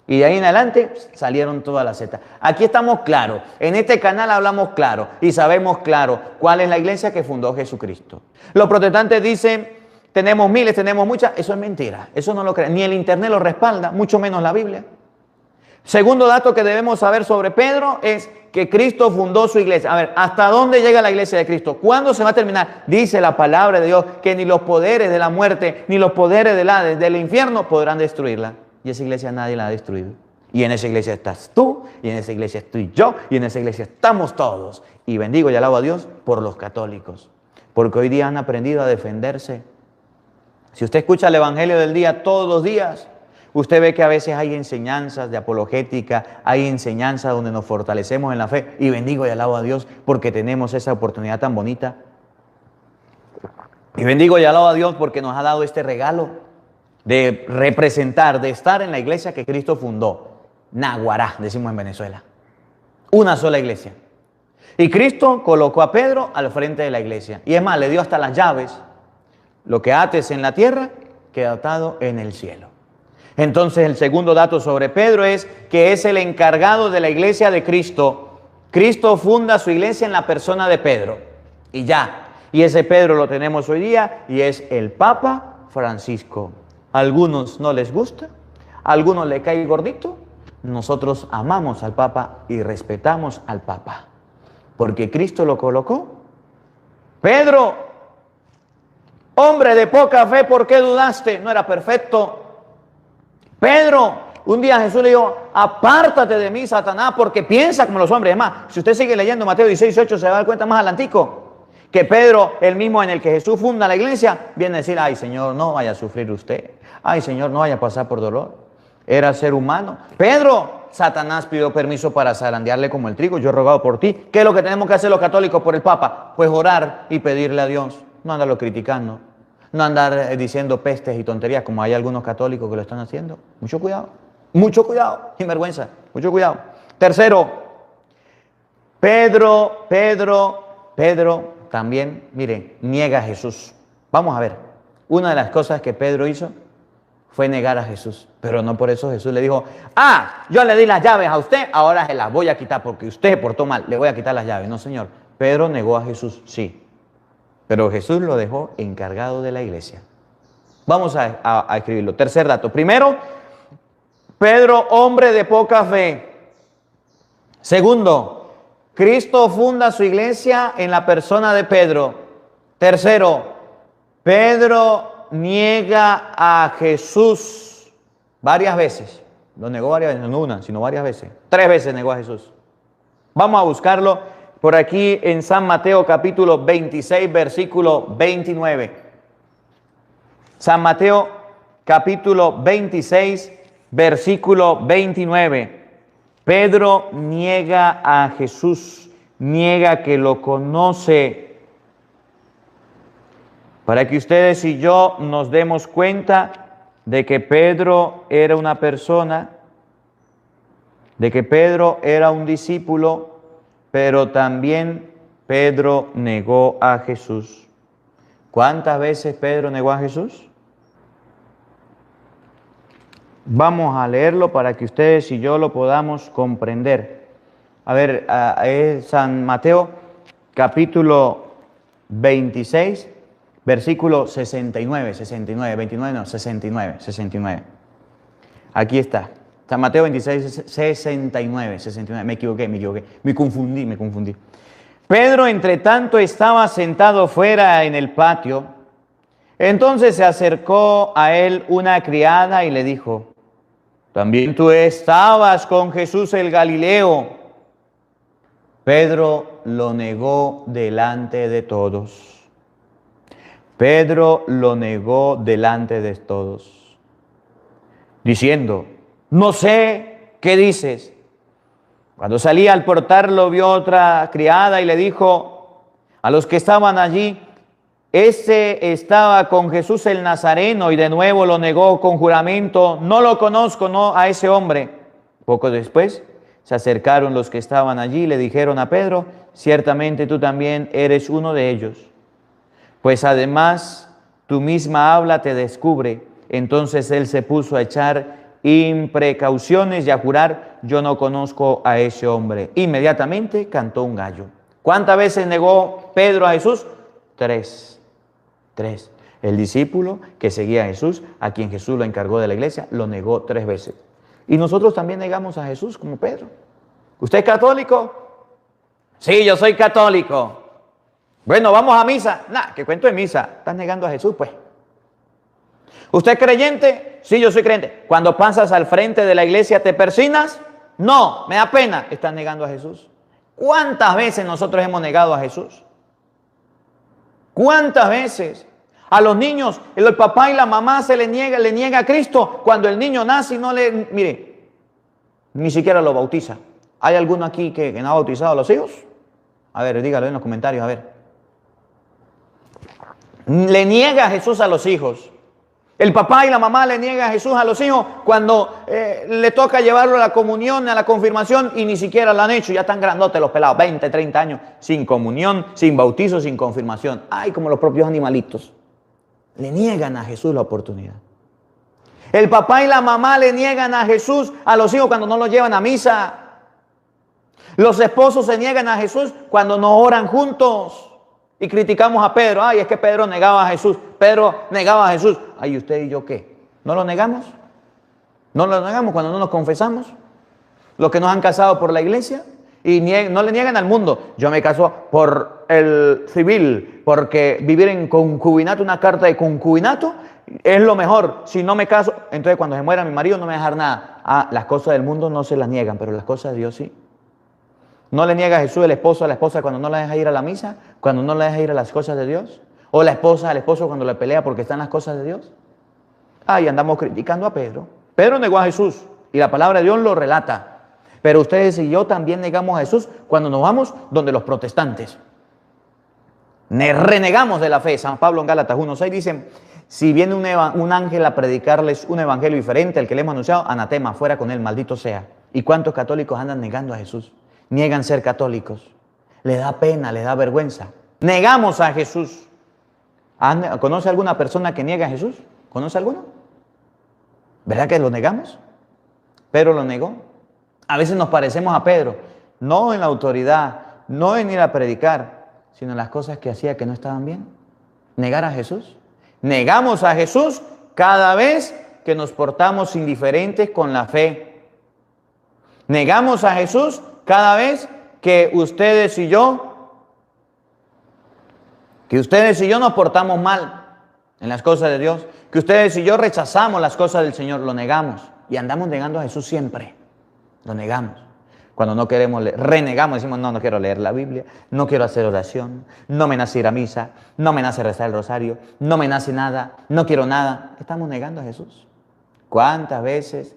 Y de ahí en adelante salieron todas las sectas. Aquí estamos claros, en este canal hablamos claro y sabemos claro cuál es la iglesia que fundó Jesucristo. Los protestantes dicen, tenemos miles, tenemos muchas, eso es mentira, eso no lo creen, ni el internet lo respalda, mucho menos la Biblia. Segundo dato que debemos saber sobre Pedro es que Cristo fundó su iglesia. A ver, ¿hasta dónde llega la iglesia de Cristo? ¿Cuándo se va a terminar? Dice la palabra de Dios que ni los poderes de la muerte, ni los poderes del Hades, del infierno podrán destruirla. Y esa iglesia nadie la ha destruido. Y en esa iglesia estás tú, y en esa iglesia estoy yo, y en esa iglesia estamos todos. Y bendigo y alabo a Dios por los católicos, porque hoy día han aprendido a defenderse. Si usted escucha el Evangelio del día todos los días, usted ve que a veces hay enseñanzas de apologética, hay enseñanzas donde nos fortalecemos en la fe, y bendigo y alabo a Dios porque tenemos esa oportunidad tan bonita. Y bendigo y alabo a Dios porque nos ha dado este regalo de representar, de estar en la iglesia que Cristo fundó. Naguará, decimos en Venezuela. Una sola iglesia. Y Cristo colocó a Pedro al frente de la iglesia. Y es más, le dio hasta las llaves. Lo que ates en la tierra, queda atado en el cielo. Entonces el segundo dato sobre Pedro es que es el encargado de la iglesia de Cristo. Cristo funda su iglesia en la persona de Pedro. Y ya. Y ese Pedro lo tenemos hoy día y es el Papa Francisco. A algunos no les gusta, a algunos le cae gordito, nosotros amamos al Papa y respetamos al Papa, porque Cristo lo colocó. Pedro, hombre de poca fe, ¿por qué dudaste? No era perfecto. Pedro, un día Jesús le dijo, apártate de mí, Satanás, porque piensa como los hombres. Es más, si usted sigue leyendo Mateo 16:8, se va a dar cuenta más adelantico, que Pedro, el mismo en el que Jesús funda la iglesia, viene a decir, ay Señor, no vaya a sufrir usted. Ay Señor, no vaya a pasar por dolor. Era ser humano. Pedro, Satanás pidió permiso para zarandearle como el trigo. Yo he rogado por ti. ¿Qué es lo que tenemos que hacer los católicos por el Papa? Pues orar y pedirle a Dios. No andarlo criticando. No andar diciendo pestes y tonterías como hay algunos católicos que lo están haciendo. Mucho cuidado. Mucho cuidado. Sin vergüenza. Mucho cuidado. Tercero, Pedro también, miren, niega a Jesús. Vamos a ver. Una de las cosas que Pedro hizo fue negar a Jesús, pero no por eso Jesús le dijo, yo le di las llaves a usted, ahora se las voy a quitar porque usted se portó mal, le voy a quitar las llaves. No, Señor. Pedro negó a Jesús, sí, pero Jesús lo dejó encargado de la iglesia. Vamos a escribirlo. Tercer dato. Primero, Pedro, hombre de poca fe. Segundo, Cristo funda su iglesia en la persona de Pedro. Tercero, Pedro niega a Jesús varias veces. Lo negó varias veces, no una, sino varias veces. 3 veces negó a Jesús. Vamos a buscarlo por aquí en San Mateo capítulo 26, versículo 29. San Mateo capítulo 26, versículo 29. Pedro niega a Jesús, niega que lo conoce. Para que ustedes y yo nos demos cuenta de que Pedro era una persona, de que Pedro era un discípulo, pero también Pedro negó a Jesús. ¿Cuántas veces Pedro negó a Jesús? Vamos a leerlo para que ustedes y yo lo podamos comprender. A ver, es San Mateo capítulo 26, versículo 69, 29 no, 69. Aquí está. San Mateo 26, 69. Me equivoqué. Me confundí. Pedro, entre tanto, estaba sentado fuera en el patio. Entonces se acercó a él una criada y le dijo, ¿también tú estabas con Jesús el Galileo? Pedro lo negó delante de todos. Pedro lo negó delante de todos, diciendo, no sé qué dices. Cuando salía al portal lo vio otra criada y le dijo a los que estaban allí, ese estaba con Jesús el Nazareno, y de nuevo lo negó con juramento, no lo conozco, no a ese hombre. Poco después se acercaron los que estaban allí y le dijeron a Pedro, ciertamente tú también eres uno de ellos, pues además tu misma habla te descubre. Entonces él se puso a echar imprecauciones y a jurar, yo no conozco a ese hombre. Inmediatamente cantó un gallo. ¿Cuántas veces negó Pedro a Jesús? 3. El discípulo que seguía a Jesús, a quien Jesús lo encargó de la iglesia, lo negó 3 veces. Y nosotros también negamos a Jesús como Pedro. ¿Usted es católico? Sí, yo soy católico. Bueno, vamos a misa. ¿Qué cuento de misa? Estás negando a Jesús, pues. ¿Usted es creyente? Sí, yo soy creyente. Cuando pasas al frente de la iglesia, ¿te persignas? No, me da pena. Estás negando a Jesús. ¿Cuántas veces nosotros hemos negado a Jesús? ¿Cuántas veces? A los niños, el papá y la mamá le niega a Cristo cuando el niño nace y no mire, ni siquiera lo bautiza. ¿Hay alguno aquí que no ha bautizado a los hijos? A ver, dígalo en los comentarios, a ver. Le niega a Jesús a los hijos. El papá y la mamá le niegan a Jesús a los hijos cuando le toca llevarlo a la comunión, a la confirmación, y ni siquiera lo han hecho. Ya están grandotes los pelados, 20, 30 años, sin comunión, sin bautizo, sin confirmación. Ay, como los propios animalitos. Le niegan a Jesús la oportunidad. El papá y la mamá le niegan a Jesús a los hijos cuando no los llevan a misa. Los esposos se niegan a Jesús cuando no oran juntos. Y criticamos a Pedro. Ay, es que Pedro negaba a Jesús. Pedro negaba a Jesús. Ay, ¿usted y yo qué? ¿No lo negamos? No lo negamos cuando no nos confesamos. Los que nos han casado por la iglesia y no le niegan al mundo. Yo me caso por el civil, porque vivir en concubinato, una carta de concubinato, es lo mejor. Si no me caso, entonces cuando se muera mi marido no me va a dejar nada. Ah, las cosas del mundo no se las niegan, pero las cosas de Dios sí. ¿No le niega a Jesús el esposo a la esposa cuando no la deja ir a la misa? ¿Cuando no la deja ir a las cosas de Dios? ¿O la esposa al esposo cuando le pelea porque están las cosas de Dios? Ahí andamos criticando a Pedro. Pedro negó a Jesús y la palabra de Dios lo relata. Pero ustedes y yo también negamos a Jesús cuando nos vamos donde los protestantes. Renegamos de la fe. San Pablo en Gálatas 1:6 dice, si viene un ángel a predicarles un evangelio diferente al que le hemos anunciado, anatema, fuera con él, maldito sea. ¿Y cuántos católicos andan negando a Jesús? Niegan ser católicos. Les da pena, les da vergüenza. Negamos a Jesús. ¿Conoce alguna persona que niega a Jesús? ¿Conoce alguno? ¿Verdad que lo negamos? Pedro lo negó. A veces nos parecemos a Pedro, no en la autoridad, no en ir a predicar, sino en las cosas que hacía que no estaban bien. Negar a Jesús. Negamos a Jesús cada vez que nos portamos indiferentes con la fe. Negamos a Jesús cada vez que ustedes y yo nos portamos mal en las cosas de Dios, que ustedes y yo rechazamos las cosas del Señor, lo negamos y andamos negando a Jesús siempre. Lo negamos. Cuando no queremos leer, renegamos, decimos, no quiero leer la Biblia, no quiero hacer oración, no me nace ir a misa, no me nace rezar el rosario, no me nace nada, no quiero nada. Estamos negando a Jesús. ¿Cuántas veces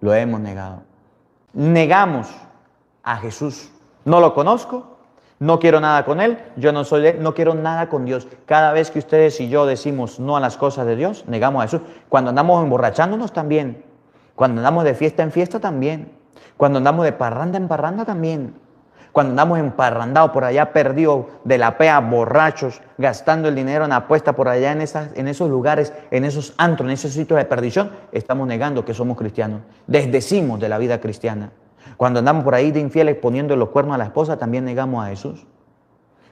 lo hemos negado? Negamos a Jesús. No lo conozco, no quiero nada con Él, yo no soy Él, no quiero nada con Dios. Cada vez que ustedes y yo decimos no a las cosas de Dios, negamos a Jesús. Cuando andamos emborrachándonos también. Cuando andamos de fiesta en fiesta también. Cuando andamos de parranda en parranda también. Cuando andamos emparrandados por allá perdidos de la pea, borrachos, gastando el dinero en apuesta por allá en esos lugares, en esos antros, en esos sitios de perdición, estamos negando que somos cristianos. Desdecimos de la vida cristiana. Cuando andamos por ahí de infieles poniendo los cuernos a la esposa, también negamos a Jesús.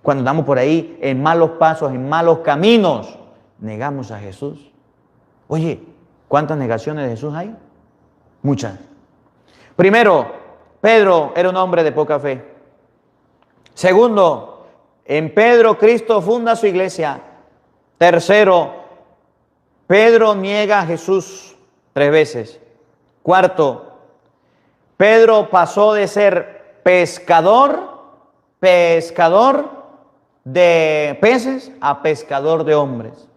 Cuando andamos por ahí en malos pasos, en malos caminos, negamos a Jesús. Oye, ¿cuántas negaciones de Jesús hay? Muchas. Primero, Pedro era un hombre de poca fe. Segundo, en Pedro Cristo funda su iglesia. Tercero, Pedro niega a Jesús 3 veces. Cuarto, Pedro pasó de ser pescador de peces a pescador de hombres.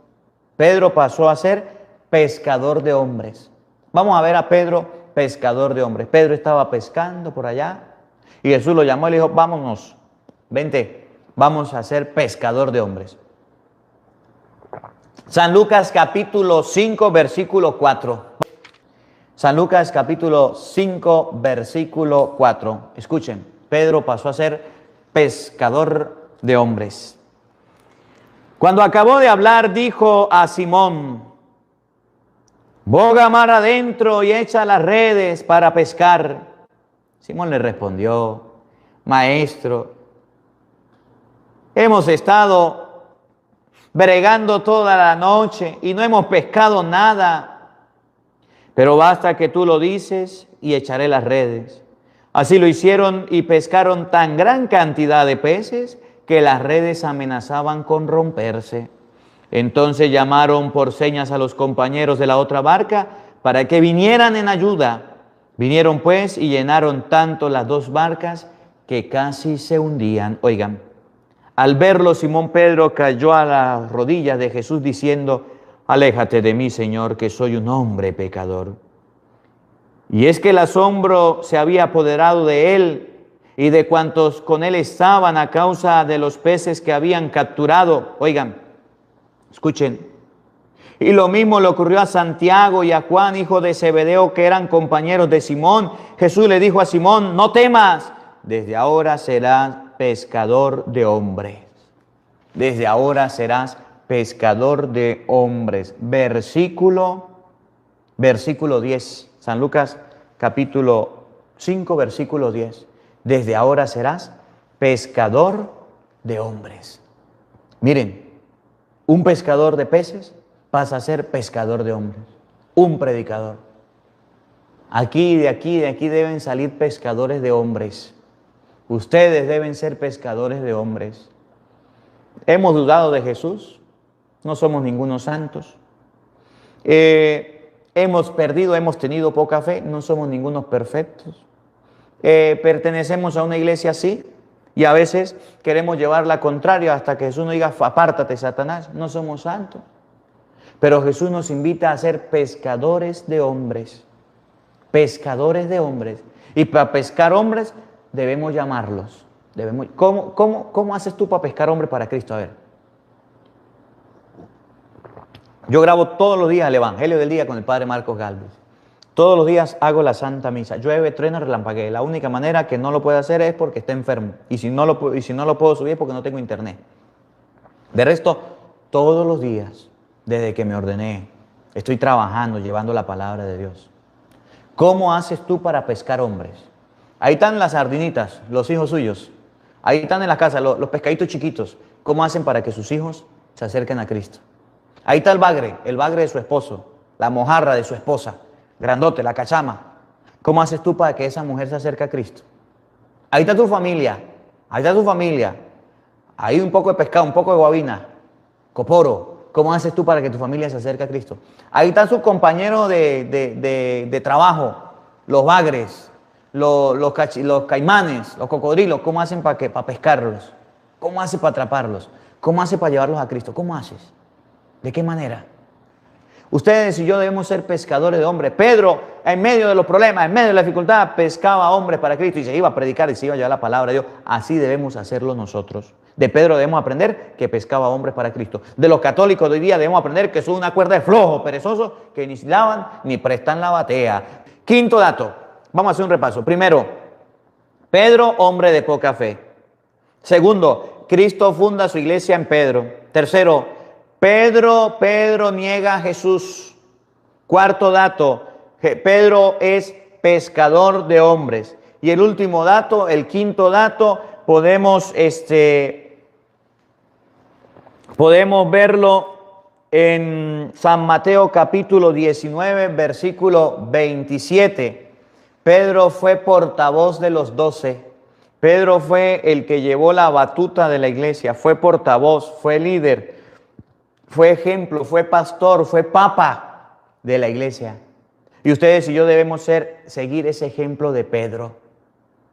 Pedro pasó a ser pescador de hombres. Vamos a ver a Pedro, pescador de hombres. Pedro estaba pescando por allá y Jesús lo llamó y le dijo, vámonos, vente, vamos a ser pescador de hombres. San Lucas capítulo 5, versículo 4. San Lucas capítulo 5, versículo 4. Escuchen, Pedro pasó a ser pescador de hombres. Cuando acabó de hablar, dijo a Simón, boga mar adentro y echa las redes para pescar. Simón le respondió, maestro, hemos estado bregando toda la noche y no hemos pescado nada. Pero basta que tú lo dices y echaré las redes. Así lo hicieron y pescaron tan gran cantidad de peces que las redes amenazaban con romperse. Entonces llamaron por señas a los compañeros de la otra barca para que vinieran en ayuda. Vinieron pues y llenaron tanto las 2 barcas que casi se hundían. Oigan, al verlo Simón Pedro cayó a las rodillas de Jesús diciendo, aléjate de mí, Señor, que soy un hombre pecador. Y es que el asombro se había apoderado de él y de cuantos con él estaban a causa de los peces que habían capturado. Oigan, escuchen. Y lo mismo le ocurrió a Santiago y a Juan, hijo de Zebedeo, que eran compañeros de Simón. Jesús le dijo a Simón, no temas, desde ahora serás pescador de hombres. Desde ahora serás pescador de hombres. Versículo 10. San Lucas capítulo 5, versículo 10. Desde ahora serás pescador de hombres. Miren, un pescador de peces pasa a ser pescador de hombres. Un predicador. de aquí deben salir pescadores de hombres. Ustedes deben ser pescadores de hombres. ¿Hemos dudado de Jesús? No somos ningunos santos. Hemos perdido, hemos tenido poca fe, no somos ningunos perfectos. Pertenecemos a una iglesia así y a veces queremos llevar la contraria hasta que Jesús nos diga, apártate, Satanás. No somos santos. Pero Jesús nos invita a ser pescadores de hombres. Pescadores de hombres. Y para pescar hombres debemos llamarlos. ¿Cómo haces tú para pescar hombres para Cristo? A ver. Yo grabo todos los días el Evangelio del Día con el Padre Marcos Galvez. Todos los días hago la Santa Misa. Llueve, truena, relampaguee. La única manera que no lo puedo hacer es porque está enfermo. Y si no lo puedo subir es porque no tengo internet. De resto, todos los días, desde que me ordené, estoy trabajando, llevando la palabra de Dios. ¿Cómo haces tú para pescar hombres? Ahí están las sardinitas, los hijos suyos. Ahí están en las casas, los pescaditos chiquitos. ¿Cómo hacen para que sus hijos se acerquen a Cristo? Ahí está el bagre de su esposo, la mojarra de su esposa, grandote, la cachama. ¿Cómo haces tú para que esa mujer se acerque a Cristo? Ahí está tu familia, Ahí un poco de pescado, un poco de guabina, coporo. ¿Cómo haces tú para que tu familia se acerque a Cristo? Ahí están sus compañeros de trabajo, los bagres, los caimanes, los cocodrilos. ¿Cómo hacen para pescarlos? ¿Cómo haces para atraparlos? ¿Cómo haces para llevarlos a Cristo? ¿Cómo haces? ¿De qué manera? Ustedes y yo debemos ser pescadores de hombres. Pedro, en medio de los problemas, en medio de la dificultad, pescaba hombres para Cristo y se iba a predicar y se iba a llevar la palabra de Dios. Así debemos hacerlo nosotros. De Pedro debemos aprender que pescaba hombres para Cristo. De los católicos de hoy día debemos aprender que son una cuerda de flojos, perezosos, que ni lavan ni prestan la batea. Quinto dato. Vamos a hacer un repaso. Primero, Pedro, hombre de poca fe. Segundo, Cristo funda su iglesia en Pedro. Tercero, Pedro niega a Jesús. Cuarto dato, Pedro es pescador de hombres. Y el último dato, el quinto dato, podemos verlo en San Mateo capítulo 19, versículo 27. Pedro fue portavoz de los 12. Pedro fue el que llevó la batuta de la iglesia, fue portavoz, fue líder, fue ejemplo, fue pastor, fue papa de la iglesia. Y ustedes y yo debemos seguir ese ejemplo de Pedro.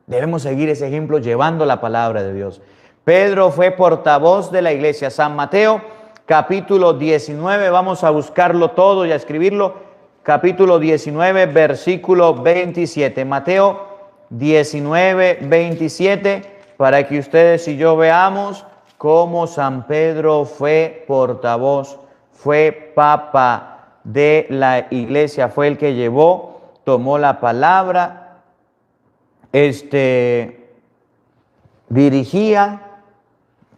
Debemos seguir ese ejemplo llevando la palabra de Dios. Pedro fue portavoz de la iglesia. San Mateo, capítulo 19, vamos a buscarlo todo y a escribirlo. Capítulo 19, versículo 27. Mateo 19, 27, para que ustedes y yo veamos cómo San Pedro fue portavoz, fue papa de la iglesia, fue el que tomó la palabra, dirigía,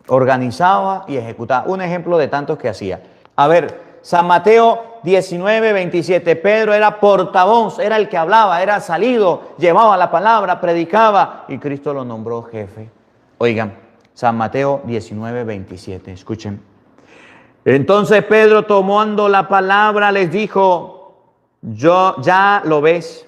organizaba y ejecutaba. Un ejemplo de tantos que hacía. A ver, San Mateo 19, 27. Pedro era portavoz, era el que hablaba, era salido, llevaba la palabra, predicaba y Cristo lo nombró jefe. Oigan, San Mateo 19, 27. Escuchen. Entonces Pedro, tomando la palabra, les dijo: ya lo ves,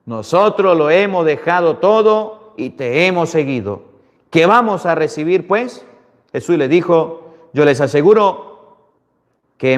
nosotros lo hemos dejado todo y te hemos seguido. ¿Qué vamos a recibir, pues? Jesús les dijo: yo les aseguro que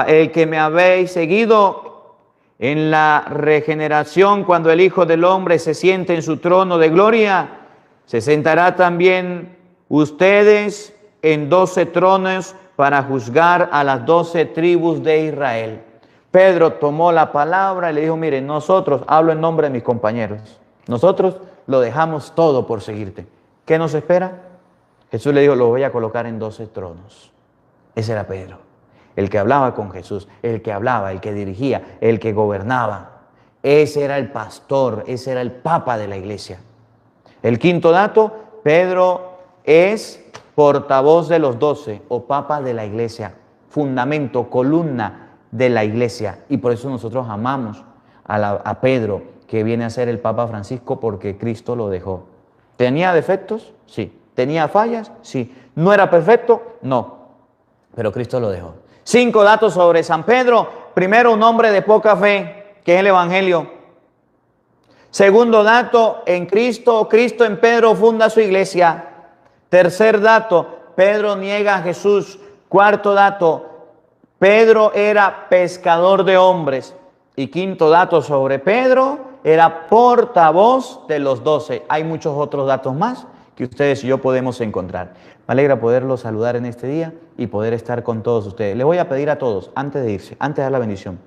el que me habéis seguido en la regeneración, cuando el Hijo del Hombre se siente en su trono de gloria, se sentará también ustedes en 12 tronos para juzgar a las 12 tribus de Israel. Pedro tomó la palabra y le dijo: miren, nosotros, hablo en nombre de mis compañeros, nosotros lo dejamos todo por seguirte. ¿Qué nos espera? Jesús le dijo: lo voy a colocar en 12 tronos. Ese era Pedro, el que hablaba con Jesús, el que hablaba, el que dirigía, el que gobernaba. Ese era el pastor, ese era el papa de la iglesia. El quinto dato, Pedro es portavoz de los 12 o papa de la iglesia, fundamento, columna de la iglesia. Y por eso nosotros amamos a Pedro, que viene a ser el Papa Francisco, porque Cristo lo dejó. ¿Tenía defectos? Sí. ¿Tenía fallas? Sí. ¿No era perfecto? No. Pero Cristo lo dejó. 5 datos sobre San Pedro. Primero, un hombre de poca fe. ¿Qué es el Evangelio? Segundo dato, en Cristo en Pedro funda su iglesia. Tercer dato, Pedro niega a Jesús. Cuarto dato, Pedro era pescador de hombres. Y quinto dato sobre Pedro, era portavoz de los 12. Hay muchos otros datos más que ustedes y yo podemos encontrar. Me alegra poderlos saludar en este día y poder estar con todos ustedes. Les voy a pedir a todos, antes de irse, antes de dar la bendición,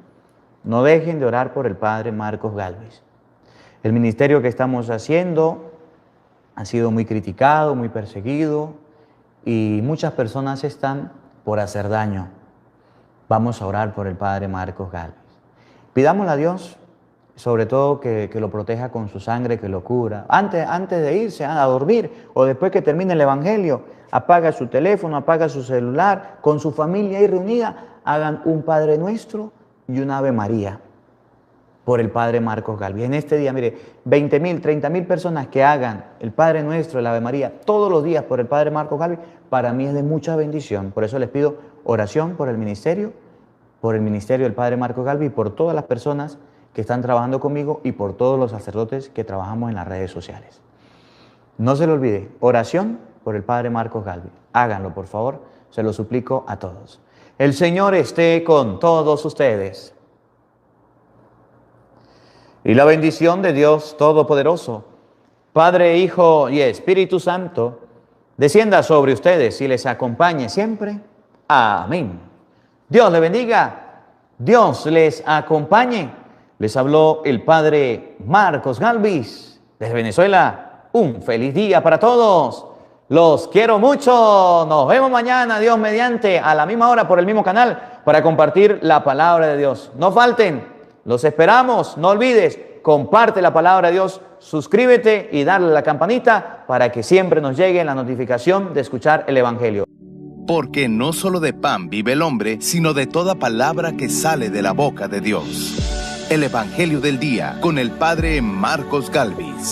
no dejen de orar por el padre Marcos Gálvez. El ministerio que estamos haciendo ha sido muy criticado, muy perseguido y muchas personas están por hacer daño. Vamos a orar por el padre Marcos Gálvez. Pidámosle a Dios, sobre todo que lo proteja con su sangre, que lo cura. Antes de irse a dormir o después que termine el Evangelio, apaga su teléfono, apaga su celular, con su familia ahí reunida, hagan un Padre Nuestro y un Ave María por el padre Marcos Gálvez. En este día, mire, 20.000, 30.000 personas que hagan el Padre Nuestro, el Ave María, todos los días por el padre Marcos Gálvez, para mí es de mucha bendición. Por eso les pido oración por el ministerio del padre Marcos Gálvez y por todas las personas que están trabajando conmigo y por todos los sacerdotes que trabajamos en las redes sociales. No se lo olvide, oración por el padre Marcos Gálvez. Háganlo, por favor, se lo suplico a todos. El Señor esté con todos ustedes. Y la bendición de Dios Todopoderoso, Padre, Hijo y Espíritu Santo, descienda sobre ustedes y les acompañe siempre. Amén. Dios les bendiga, Dios les acompañe. Les habló el padre Marcos Gálvez desde Venezuela. Un feliz día para todos. Los quiero mucho. Nos vemos mañana, Dios mediante, a la misma hora por el mismo canal para compartir la palabra de Dios. No falten. Los esperamos, no olvides, comparte la palabra de Dios, suscríbete y dale a la campanita para que siempre nos llegue la notificación de escuchar el Evangelio. Porque no solo de pan vive el hombre, sino de toda palabra que sale de la boca de Dios. El Evangelio del Día con el padre Marcos Gálvez.